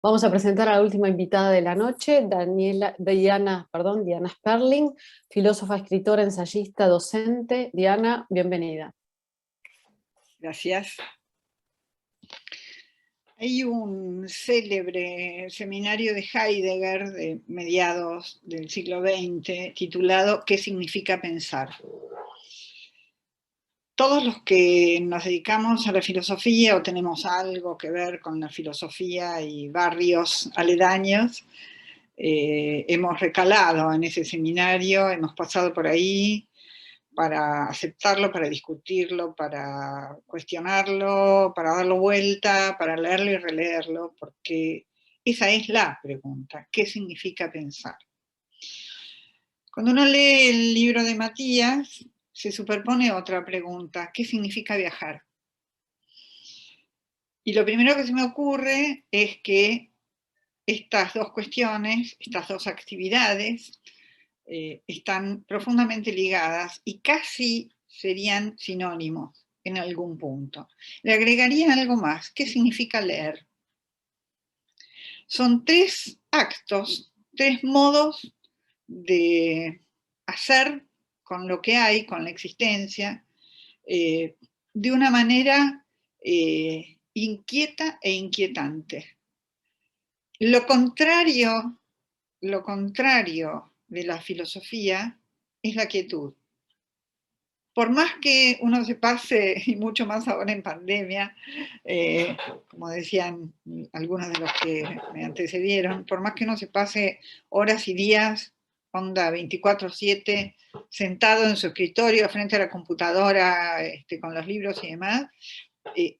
Vamos a presentar a la última invitada de la noche, Diana Sperling, filósofa, escritora, ensayista, docente. Diana, bienvenida. Gracias. Hay un célebre seminario de Heidegger de mediados del siglo XX titulado ¿Qué significa pensar? Todos los que nos dedicamos a la filosofía o tenemos algo que ver con la filosofía y barrios aledaños, hemos recalado en ese seminario, hemos pasado por ahí para aceptarlo, para discutirlo, para cuestionarlo, para darlo vuelta, para leerlo y releerlo, porque esa es la pregunta, ¿qué significa pensar? Cuando uno lee el libro de Matías, se superpone otra pregunta, ¿qué significa viajar? Y lo primero que se me ocurre es que estas dos cuestiones, estas dos actividades, están profundamente ligadas y casi serían sinónimos en algún punto. Le agregaría algo más. ¿Qué significa leer? Son tres actos, tres modos de hacer con lo que hay, con la existencia, de una manera inquieta e inquietante. Lo contrario de la filosofía es la quietud. Por más que uno se pase, y mucho más ahora en pandemia, como decían algunos de los que me antecedieron, por más que uno se pase horas y días, onda 24/7, sentado en su escritorio frente a la computadora, con los libros y demás,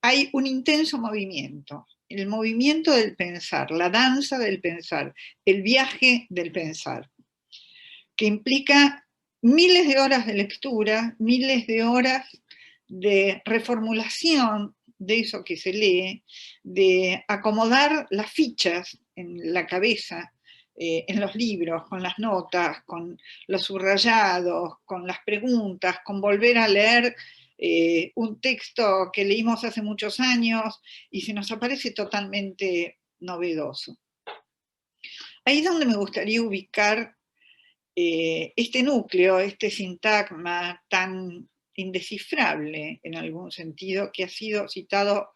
hay un intenso movimiento, el movimiento del pensar, la danza del pensar, el viaje del pensar, que implica miles de horas de lectura, miles de horas de reformulación de eso que se lee, de acomodar las fichas en la cabeza, en los libros, con las notas, con los subrayados, con las preguntas, con volver a leer un texto que leímos hace muchos años y se nos aparece totalmente novedoso. Ahí es donde me gustaría ubicar este núcleo, este sintagma tan indescifrable en algún sentido, que ha sido citado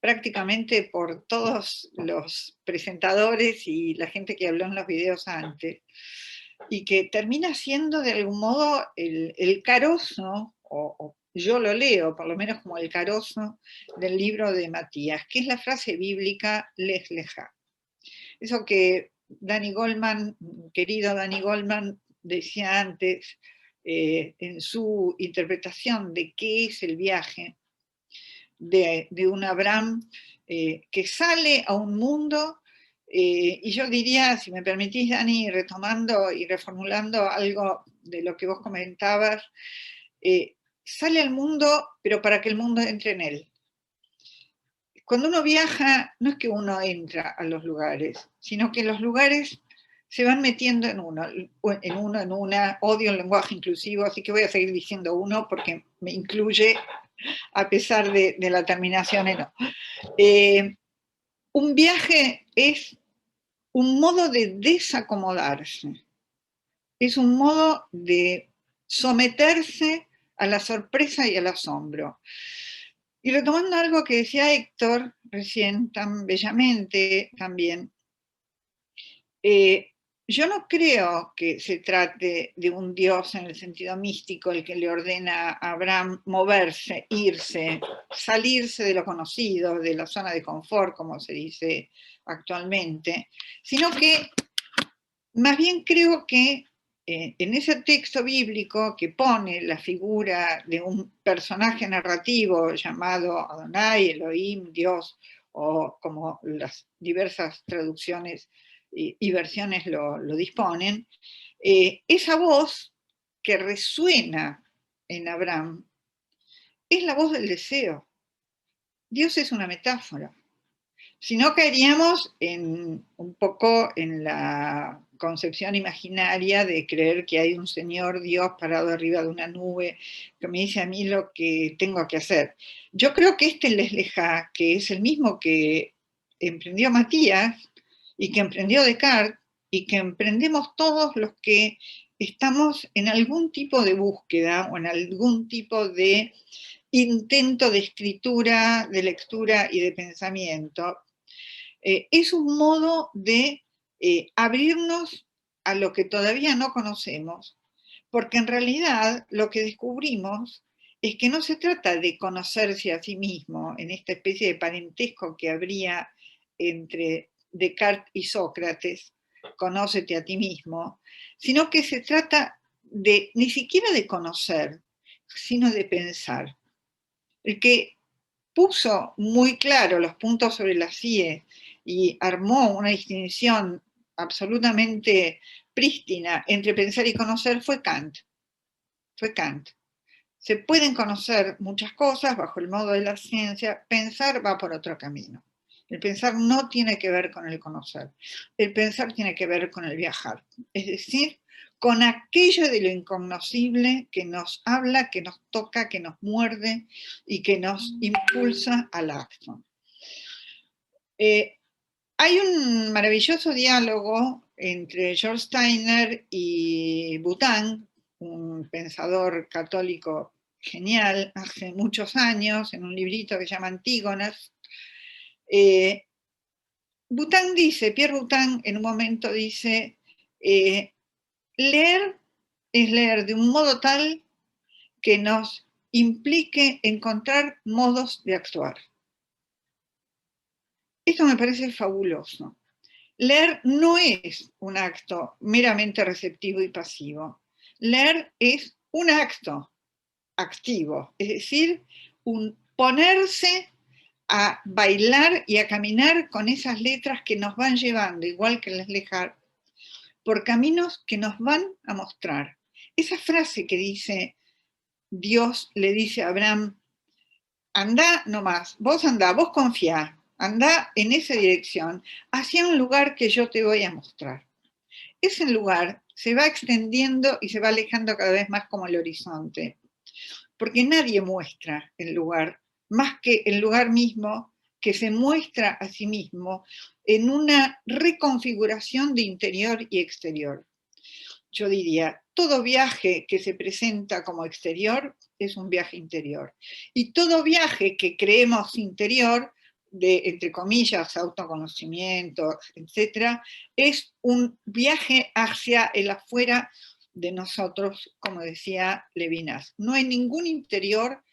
prácticamente por todos los presentadores y la gente que habló en los videos antes, y que termina siendo de algún modo el carozo, o yo lo leo por lo menos como el carozo del libro de Matías, que es la frase bíblica Lech Lecha. Eso que Danny Goleman, querido Danny Goleman, decía antes en su interpretación de qué es el viaje de un Abraham que sale a un mundo, y yo diría, si me permitís, Dani, retomando y reformulando algo de lo que vos comentabas, sale al mundo, pero para que el mundo entre en él. Cuando uno viaja, no es que uno entra a los lugares, sino que los lugares se van metiendo en uno, en una. Odio el lenguaje inclusivo, así que voy a seguir diciendo uno porque me incluye a pesar de la terminación en o. Un viaje es un modo de desacomodarse, es un modo de someterse a la sorpresa y al asombro. Y retomando algo que decía Héctor recién tan bellamente también, yo no creo que se trate de un Dios en el sentido místico, el que le ordena a Abraham moverse, irse, salirse de lo conocido, de la zona de confort, como se dice actualmente, sino que más bien creo que en ese texto bíblico que pone la figura de un personaje narrativo llamado Adonai, Elohim, Dios, o como las diversas traducciones y versiones lo disponen, esa voz que resuena en Abraham es la voz del deseo. Dios es una metáfora. Si no, caeríamos un poco en la concepción imaginaria de creer que hay un señor Dios parado arriba de una nube que me dice a mí lo que tengo que hacer. Yo creo que Lech Lecha, que es el mismo que emprendió Matías, y que emprendió Descartes, y que emprendemos todos los que estamos en algún tipo de búsqueda o en algún tipo de intento de escritura, de lectura y de pensamiento. Es un modo de abrirnos a lo que todavía no conocemos, porque en realidad lo que descubrimos es que no se trata de conocerse a sí mismo en esta especie de parentesco que habría entre Descartes y Sócrates, conócete a ti mismo, sino que se trata de ni siquiera de conocer, sino de pensar. El que puso muy claro los puntos sobre las IE y armó una distinción absolutamente prístina entre pensar y conocer fue Kant. Fue Kant. Se pueden conocer muchas cosas bajo el modo de la ciencia, pensar va por otro camino. El pensar no tiene que ver con el conocer, el pensar tiene que ver con el viajar, es decir, con aquello de lo incognoscible que nos habla, que nos toca, que nos muerde y que nos impulsa al acto. Hay un maravilloso diálogo entre George Steiner y Bután, un pensador católico genial, hace muchos años, en un librito que se llama Antígonas. Bután dice, Pierre Bután en un momento dice, leer es leer de un modo tal que nos implique encontrar modos de actuar. Esto me parece fabuloso. Leer no es un acto meramente receptivo y pasivo. Leer es un acto activo, es decir, un ponerse a bailar y a caminar con esas letras que nos van llevando, igual que las Leslie, por caminos que nos van a mostrar. Esa frase que dice, Dios le dice a Abraham, andá nomás, vos andá, vos confiá, andá en esa dirección, hacia un lugar que yo te voy a mostrar. Ese lugar se va extendiendo y se va alejando cada vez más como el horizonte, porque nadie muestra el lugar, más que el lugar mismo que se muestra a sí mismo en una reconfiguración de interior y exterior. Yo diría, todo viaje que se presenta como exterior es un viaje interior. Y todo viaje que creemos interior, de, entre comillas, autoconocimiento, etcétera, es un viaje hacia el afuera de nosotros, como decía Levinas. No hay ningún interior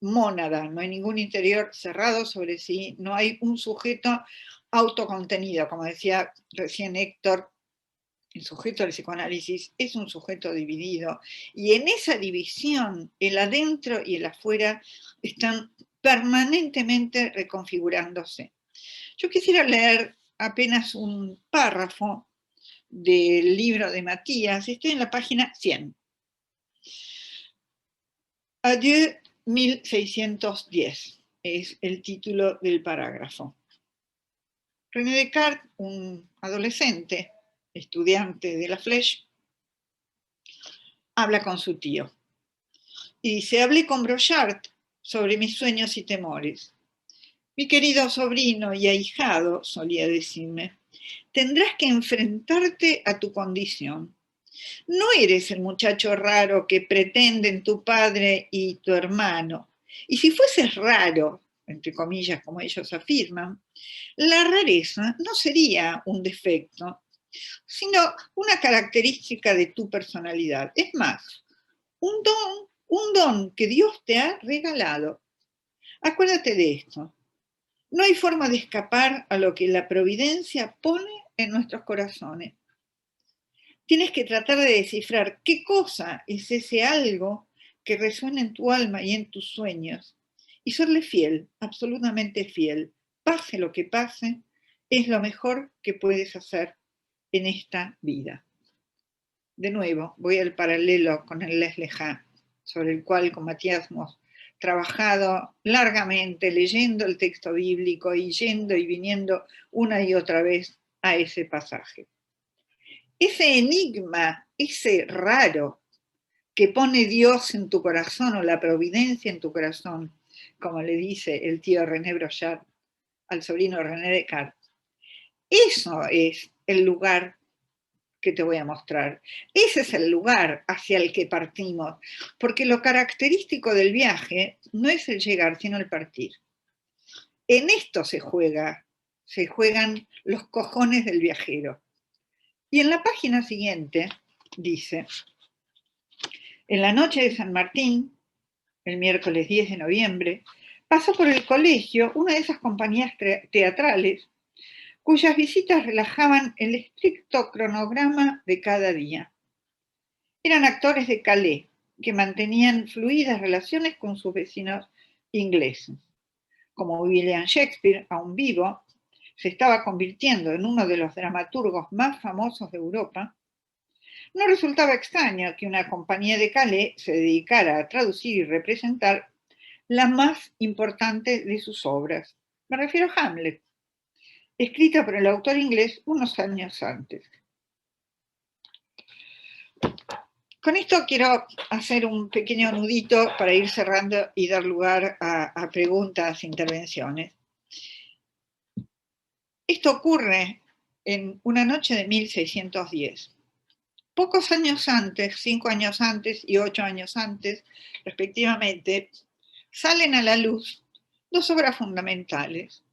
mónada, no hay ningún interior cerrado sobre sí, no hay un sujeto autocontenido, como decía recién Héctor. El sujeto del psicoanálisis es un sujeto dividido y en esa división el adentro y el afuera están permanentemente reconfigurándose. Yo quisiera leer apenas un párrafo del libro de Matías, estoy en la página 100. Adieu 1610 es el título del parágrafo. René Descartes, un adolescente, estudiante de la Flèche, habla con su tío. Y dice, hablé con Brochard sobre mis sueños y temores. Mi querido sobrino y ahijado, solía decirme, tendrás que enfrentarte a tu condición. No eres el muchacho raro que pretenden tu padre y tu hermano. Y si fueses raro, entre comillas, como ellos afirman, la rareza no sería un defecto, sino una característica de tu personalidad. Es más, un don que Dios te ha regalado. Acuérdate de esto. No hay forma de escapar a lo que la providencia pone en nuestros corazones. Tienes que tratar de descifrar qué cosa es ese algo que resuena en tu alma y en tus sueños y serle fiel, absolutamente fiel. Pase lo que pase, es lo mejor que puedes hacer en esta vida. De nuevo, voy al paralelo con el Les Lejas, sobre el cual con Matías hemos trabajado largamente, leyendo el texto bíblico y yendo y viniendo una y otra vez a ese pasaje. Ese enigma, ese raro que pone Dios en tu corazón o la providencia en tu corazón, como le dice el tío René Brochard al sobrino René Descartes, Eso es el lugar que te voy a mostrar. Ese es el lugar hacia el que partimos, porque lo característico del viaje no es el llegar, sino el partir. En esto se juegan los cojones del viajero. Y en la página siguiente dice, en la noche de San Martín, el miércoles 10 de noviembre, pasó por el colegio una de esas compañías teatrales cuyas visitas relajaban el estricto cronograma de cada día. Eran actores de Calais que mantenían fluidas relaciones con sus vecinos ingleses. Como William Shakespeare, aún vivo, se estaba convirtiendo en uno de los dramaturgos más famosos de Europa, no resultaba extraño que una compañía de Calais se dedicara a traducir y representar la más importante de sus obras. Me refiero a Hamlet, escrita por el autor inglés unos años antes. Con esto quiero hacer un pequeño nudito para ir cerrando y dar lugar a preguntas, intervenciones. Esto ocurre en una noche de 1610. Pocos años antes, 5 años antes y 8 años antes, respectivamente, salen a la luz dos obras fundamentales.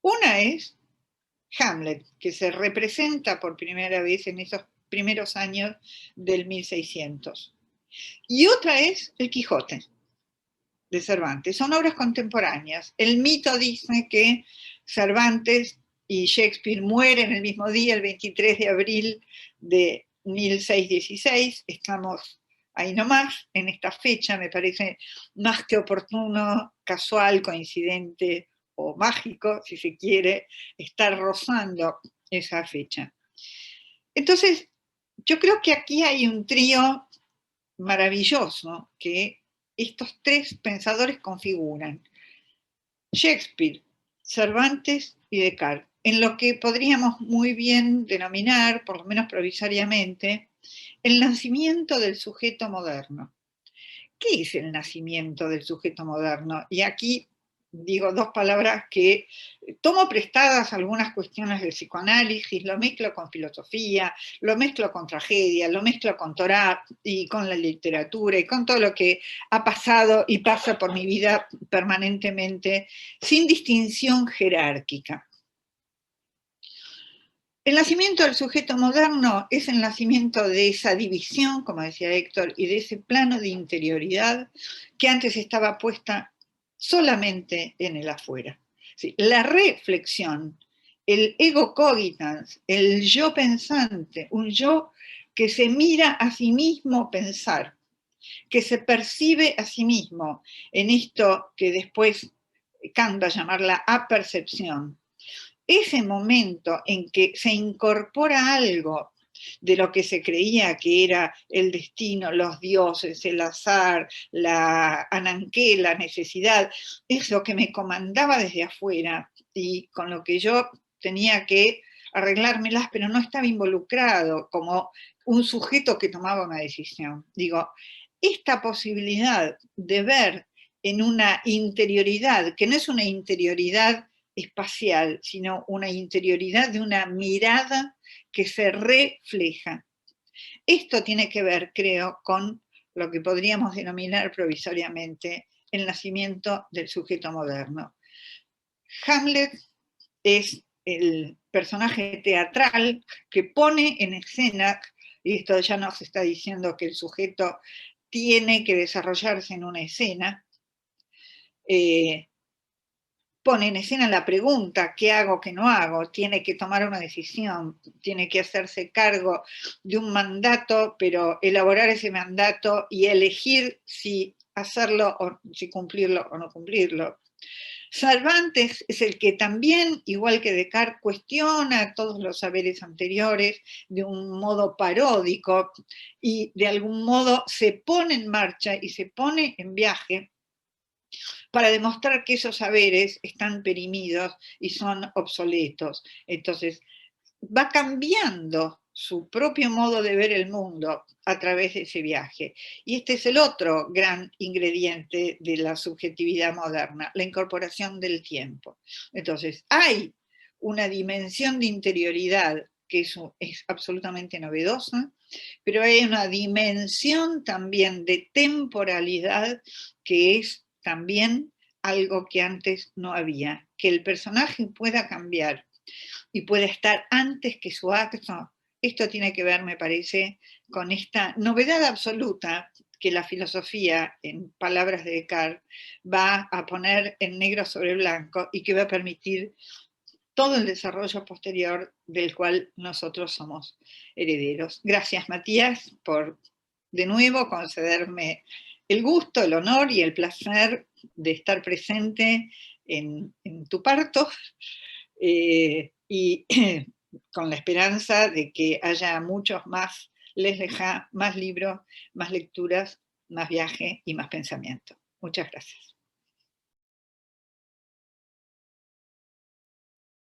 Una es Hamlet, que se representa por primera vez en esos primeros años del 1600. Y otra es El Quijote de Cervantes. Son obras contemporáneas. El mito dice que Cervantes y Shakespeare mueren el mismo día, el 23 de abril de 1616. Estamos ahí nomás, en esta fecha, me parece más que oportuno, casual, coincidente o mágico, si se quiere, estar rozando esa fecha. Entonces, yo creo que aquí hay un trío maravilloso que estos tres pensadores configuran: Shakespeare, Cervantes y Descartes, en lo que podríamos muy bien denominar, por lo menos provisoriamente, el nacimiento del sujeto moderno. ¿Qué es el nacimiento del sujeto moderno? Y aquí digo dos palabras que tomo prestadas algunas cuestiones del psicoanálisis, lo mezclo con filosofía, lo mezclo con tragedia, lo mezclo con Torá y con la literatura y con todo lo que ha pasado y pasa por mi vida permanentemente, sin distinción jerárquica. El nacimiento del sujeto moderno es el nacimiento de esa división, como decía Héctor, y de ese plano de interioridad que antes estaba puesta solamente en el afuera. Sí, la reflexión, el ego cogitans, el yo pensante, un yo que se mira a sí mismo pensar, que se percibe a sí mismo en esto que después Kant va a llamar la apercepción. Ese momento en que se incorpora algo de lo que se creía que era el destino, los dioses, el azar, la ananqué, la necesidad, es lo que me comandaba desde afuera y con lo que yo tenía que arreglármelas, pero no estaba involucrado como un sujeto que tomaba una decisión. Digo, esta posibilidad de ver en una interioridad, que no es una interioridad espacial, sino una interioridad de una mirada que se refleja. Esto tiene que ver, creo, con lo que podríamos denominar provisoriamente el nacimiento del sujeto moderno. Hamlet es el personaje teatral que pone en escena, y esto ya nos está diciendo que el sujeto tiene que desarrollarse en una escena, pone en escena la pregunta, ¿qué hago, qué no hago? Tiene que tomar una decisión, tiene que hacerse cargo de un mandato, pero elaborar ese mandato y elegir si hacerlo, o si cumplirlo o no cumplirlo. Cervantes es el que también, igual que Descartes, cuestiona todos los saberes anteriores de un modo paródico y de algún modo se pone en marcha y se pone en viaje para demostrar que esos saberes están perimidos y son obsoletos. Entonces, va cambiando su propio modo de ver el mundo a través de ese viaje. Y este es el otro gran ingrediente de la subjetividad moderna, la incorporación del tiempo. Entonces, hay una dimensión de interioridad que es absolutamente novedosa, pero hay una dimensión también de temporalidad que es también algo que antes no había, que el personaje pueda cambiar y pueda estar antes que su acto. Esto tiene que ver, me parece, con esta novedad absoluta que la filosofía, en palabras de Descartes, va a poner en negro sobre blanco y que va a permitir todo el desarrollo posterior del cual nosotros somos herederos. Gracias, Matías, por de nuevo concederme el gusto, el honor y el placer de estar presente en tu parto, y con la esperanza de que haya muchos más Les Dejá, más libros, más lecturas, más viaje y más pensamiento. Muchas gracias.